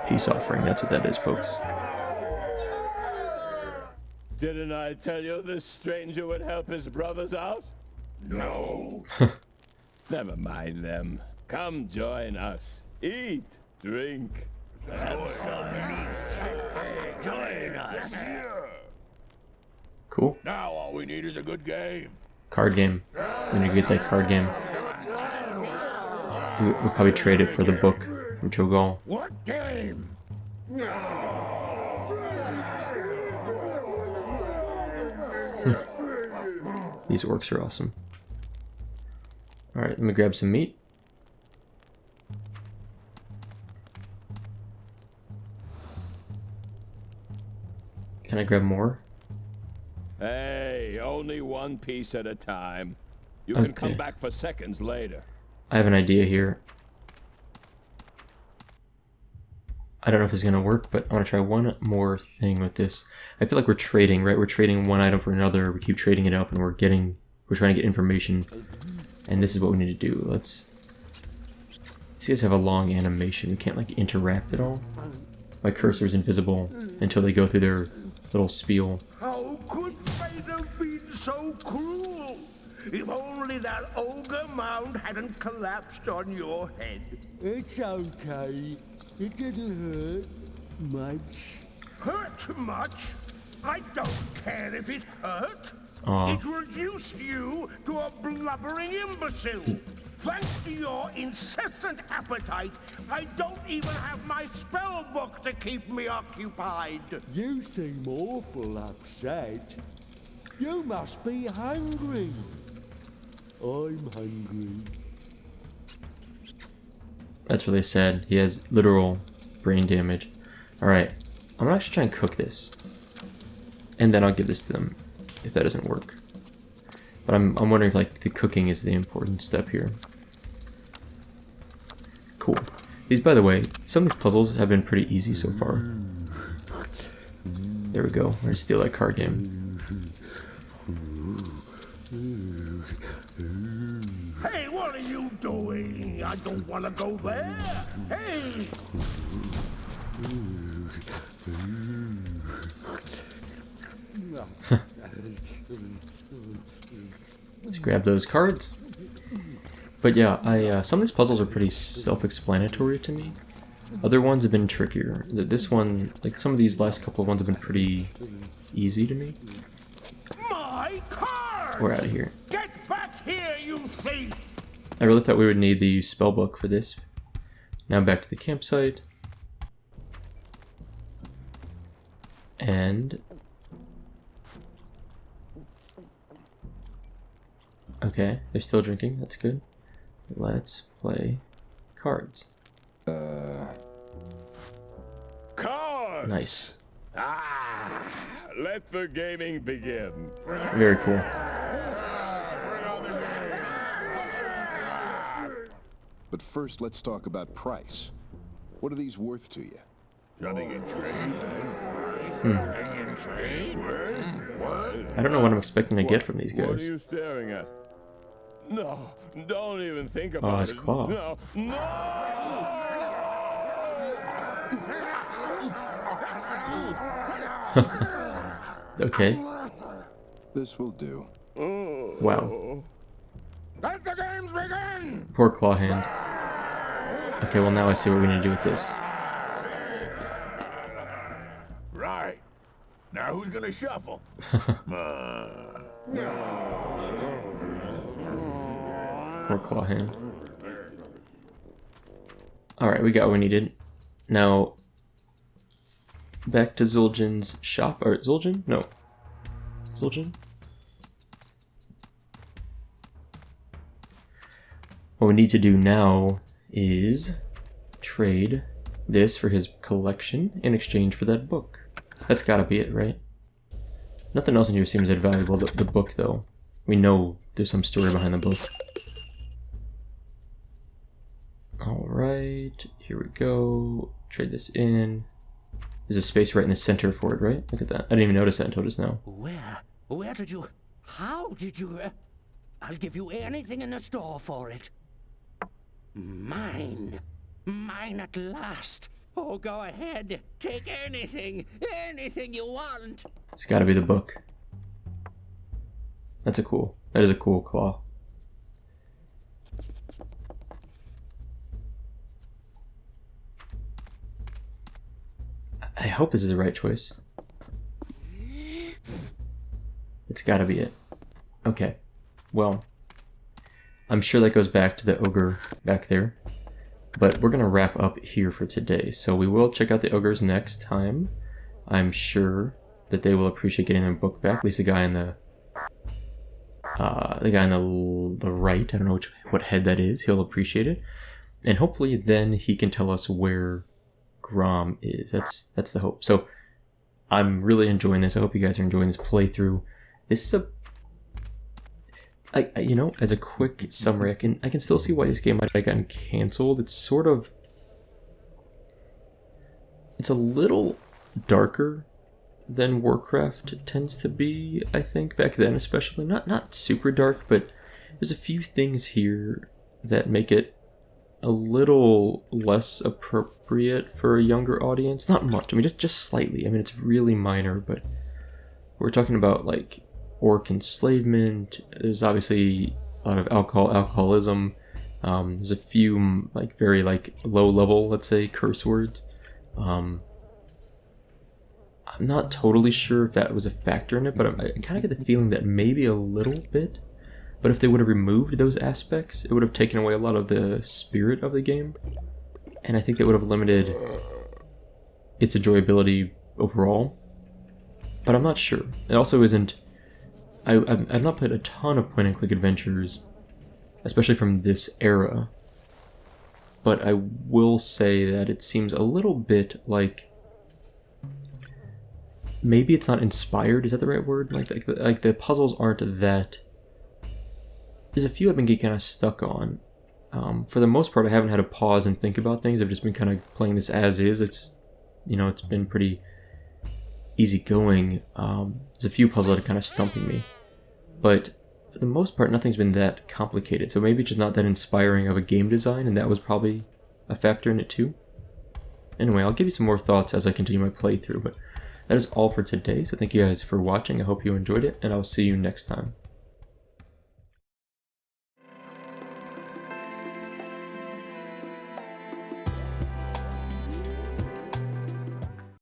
Peace offering, that's what that is, folks. Didn't I tell you this stranger would help his brothers out? No. Never mind them. Come join us. Eat, drink, and Join us. Cool. Now all we need is a good game. Card game. We need to get that card game. We'll probably trade it for the book from Cho'Gall. What game? These orcs are awesome. Alright, let me grab some meat. Can I grab more? Hey, only one piece at a time. You can come Okay. back for seconds later. I have an idea here. I don't know if it's gonna work, but I want to try one more thing with this. I feel like we're trading, right? We're trading one item for another. We keep trading it up, and we're trying to get information. And this is what we need to do. These guys have a long animation. We can't like interact at all. My cursor is invisible until they go through their little spiel. How could fate have been so cruel? If only that ogre mound hadn't collapsed on your head. It's okay. It didn't hurt much. Hurt much? I don't care if it hurt. Aw. It reduced you to a blubbering imbecile. Thanks to your incessant appetite, I don't even have my spell book to keep me occupied. You seem awful upset. You must be hungry. I'm hungry. That's really sad. He has literal brain damage. Alright, I'm gonna actually try and cook this. And then I'll give this to them, if that doesn't work. But I'm wondering if like the cooking is the important step here. Cool. These, by the way, some of these puzzles have been pretty easy so far. There we go. We're gonna steal that card game. Hey, what are you doing? I don't want to go there. Hey! Let's grab those cards. But yeah, some of these puzzles are pretty self-explanatory to me. Other ones have been trickier. This one, like some of these last couple of ones have been pretty easy to me. My card! We're out of here. Get back here, you thief! I really thought we would need the spell book for this. Now back to the campsite. And... okay, they're still drinking, that's good. Let's play cards. Cards! Nice. Let the gaming begin. Very cool. But first, let's talk about price. What are these worth to you? Nothing in trade. I don't know what I'm expecting to get from these What are guys. you staring at? No, don't even think Oh, about his it. claw. No, no! Okay. This will do. Wow. Let the games begin! Poor claw hand. Okay, well now I see what we need to do with this. Right. Now who's gonna shuffle? Poor claw hand. Alright, we got what we needed. Now, back to Zul'jin's shop. Or Zul'jin? No. Zul'jin? What we need to do now is trade this for his collection in exchange for that book. That's gotta be it, right? Nothing else in here seems that valuable. The book, though. We know there's some story behind the book. Alright, here we go. Trade this in. There's a space right in the center for it, right? Look at that. I didn't even notice that until just now. Where did you... how did you... I'll give you anything in the store for it. Mine. Mine at last. Oh, go ahead. Take anything. Anything you want. It's gotta be the book. That is a cool claw. I hope this is the right choice. It's gotta be it. Okay. Well, I'm sure that goes back to the ogre back there. But we're gonna wrap up here for today. So we will check out the ogres next time. I'm sure that they will appreciate getting their book back. At least the guy in the right. I don't know what head that is. He'll appreciate it, and hopefully then he can tell us where Grom is. That's the hope. So I'm really enjoying this. I hope you guys are enjoying this playthrough. This is you know, as a quick summary, I can still see why this game might have gotten canceled. It's a little darker than Warcraft tends to be, I think, back then especially. Not super dark, but there's a few things here that make it a little less appropriate for a younger audience. Not much, I mean, just slightly. I mean, it's really minor, but we're talking about, like, orc enslavement. There's obviously a lot of alcoholism. There's a few, like, very, like, low-level, let's say, curse words. I'm not totally sure if that was a factor in it, but I kind of get the feeling that maybe a little bit. But if they would have removed those aspects, it would have taken away a lot of the spirit of the game. And I think that would have limited its enjoyability overall. But I'm not sure. It also isn't... I've not played a ton of point-and-click adventures, especially from this era. But I will say that it seems a little bit like... maybe it's not inspired, is that the right word? Like the puzzles aren't that... There's a few I've been getting kind of stuck on. For the most part, I haven't had to pause and think about things. I've just been kind of playing this as is. It's, you know, it's been pretty easy going. There's a few puzzles that are kind of stumping me. But for the most part, nothing's been that complicated. So maybe it's just not that inspiring of a game design, and that was probably a factor in it too. Anyway, I'll give you some more thoughts as I continue my playthrough, but that is all for today. So thank you guys for watching. I hope you enjoyed it, and I'll see you next time.